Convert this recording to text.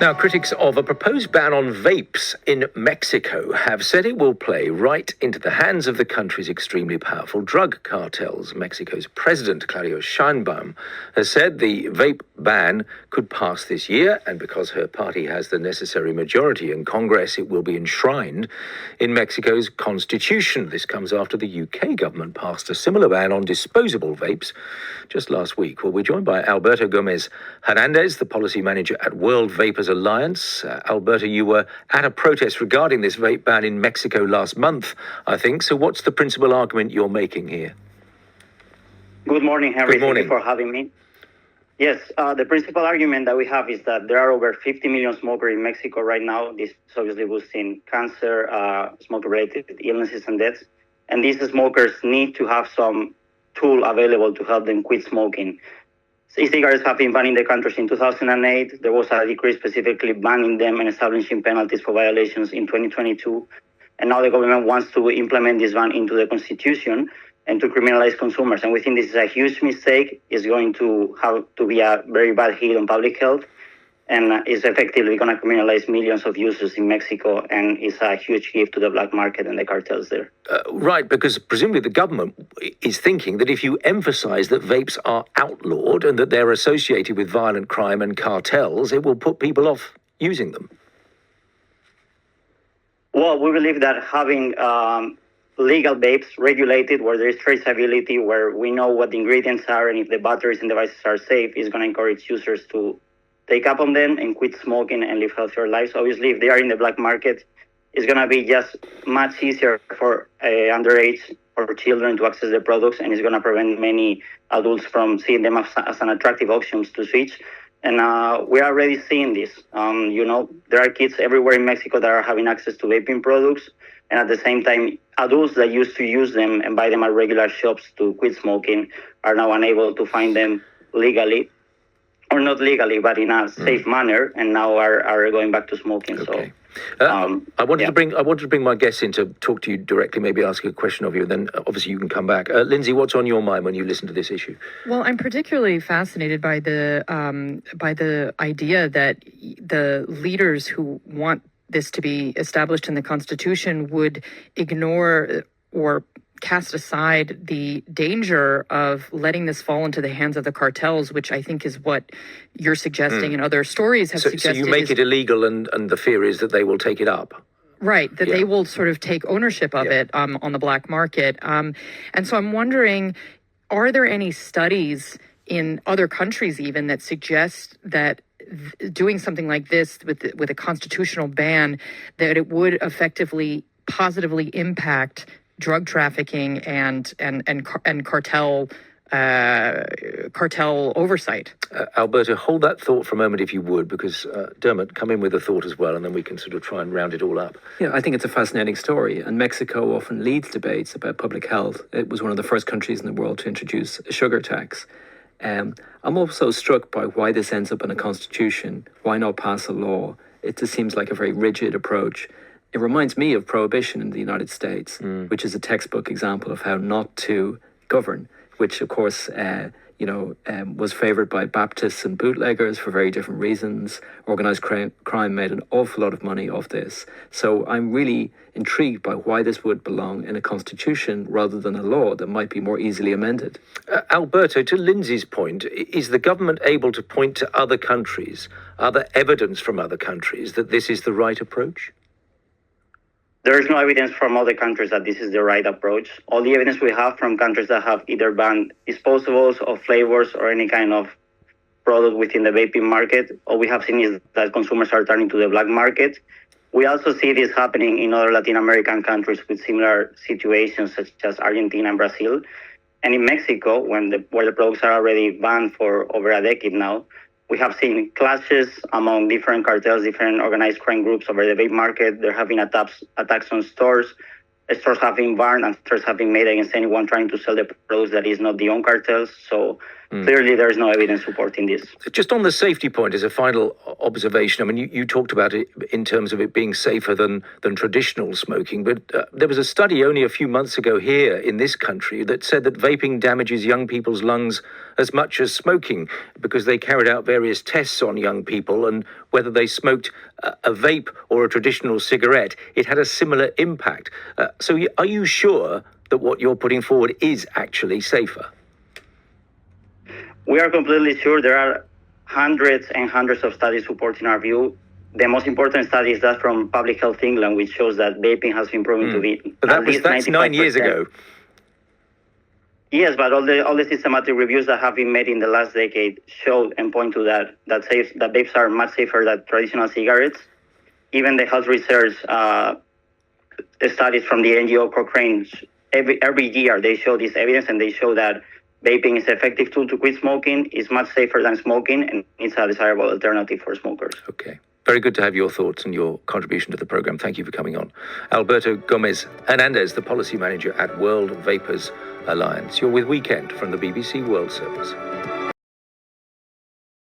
Now, critics of a proposed ban on vapes in Mexico have said it will play right into the hands of the country's extremely powerful drug cartels. Mexico's president, Claudia Sheinbaum, has said the vape ban could pass this year, and because her party has the necessary majority in Congress, it will be enshrined in Mexico's constitution. This comes after the UK government passed a similar ban on disposable vapes just last week. Well, we're joined by Alberto Gómez Hernández, the policy manager at World Vapers Alliance. Alberto, you were at a protest regarding this vape ban in Mexico last month, I think. So what's the principal argument you're making here? Good morning, Henry. Good morning. Thank you for having me. Yes, the principal argument that we have is that there are over 50 million smokers in Mexico right now. This is obviously boosting cancer, smoke-related illnesses and deaths. And these smokers need to have some tool available to help them quit smoking. E-cigarettes have been banned in the country in 2008. There was a decree specifically banning them and establishing penalties for violations in 2022. And now the government wants to implement this ban into the constitution and to criminalize consumers. And we think this is a huge mistake. It's going to have to be a very bad hit on public health. And is effectively going to criminalize millions of users in Mexico, and it's a huge gift to the black market and the cartels there. Right, because presumably the government is thinking that if you emphasize that vapes are outlawed and that they're associated with violent crime and cartels, it will put people off using them. Well, we believe that having legal vapes regulated, where there is traceability, where we know what the ingredients are and if the batteries and devices are safe, is going to encourage users to take up on them and quit smoking and live healthier lives. Obviously, if they are in the black market, it's going to be just much easier for underage or children to access the products, and it's going to prevent many adults from seeing them as an attractive option to switch. And we are already seeing this. There are kids everywhere in Mexico that are having access to vaping products, and at the same time, adults that used to use them and buy them at regular shops to quit smoking are now unable to find them legally. Or not legally, but in a safe manner, and now are going back to smoking. Okay. So, I wanted to bring my guests in to talk to you directly, maybe ask a question of you, and then obviously you can come back. Lindsay, what's on your mind when you listen to this issue? Well, I'm particularly fascinated by the idea that the leaders who want this to be established in the Constitution would ignore or cast aside the danger of letting this fall into the hands of the cartels, which I think is what you're suggesting and other stories have suggested. So you make it illegal and the fear is that they will take it up. Right, that they will sort of take ownership of it on the black market. And so I'm wondering, are there any studies in other countries even that suggest that doing something like this with a constitutional ban, that it would effectively positively impact drug trafficking and cartel oversight? Alberto, hold that thought for a moment if you would, because Dermot, come in with a thought as well, and then we can sort of try and round it all up. Yeah, I think it's a fascinating story, and Mexico often leads debates about public health. It was one of the first countries in the world to introduce a sugar tax. I'm also struck by why this ends up in a constitution. Why not pass a law? It just seems like a very rigid approach. It reminds me of prohibition in the United States, which is a textbook example of how not to govern, which, of course, was favoured by Baptists and bootleggers for very different reasons. Organised crime made an awful lot of money off this. So I'm really intrigued by why this would belong in a constitution rather than a law that might be more easily amended. Alberto, to Lindsay's point, is the government able to point to other countries, other evidence from other countries that this is the right approach? there is no evidence from other countries that this is the right approach. All the evidence we have from countries that have either banned disposables or flavors or any kind of product within the vaping market, all we have seen is that consumers are turning to the black market. We also see this happening in other Latin American countries with similar situations, such as Argentina and Brazil. And in Mexico, where the products are already banned for over a decade now, we have seen clashes among different cartels, different organized crime groups over the vape market. There have been attacks on stores. Stores have been burned and stores have been made against anyone trying to sell the products that is not the own cartels. So clearly there is no evidence supporting this. Just on the safety point, as a final observation, I mean, you talked about it in terms of it being safer than traditional smoking, but there was a study only a few months ago here in this country that said that vaping damages young people's lungs as much as smoking, because they carried out various tests on young people, and whether they smoked a vape or a traditional cigarette, it had a similar impact. So are you sure that what you're putting forward is actually safer? We are completely sure. There are hundreds and hundreds of studies supporting our view. The most important study is that from Public Health England, which shows that vaping has been proven to be But that's 9 years ago. Yes, but all the systematic reviews that have been made in the last decade show and point to that vapes are much safer than traditional cigarettes. Even the health research studies from the NGO Cochrane, every year they show this evidence, and they show that vaping is an effective tool to quit smoking, is much safer than smoking, and it's a desirable alternative for smokers. Okay. Very good to have your thoughts and your contribution to the program. Thank you for coming on. Alberto Gómez Hernández, the policy manager at World Vapers Alliance. You're with Weekend from the BBC World Service.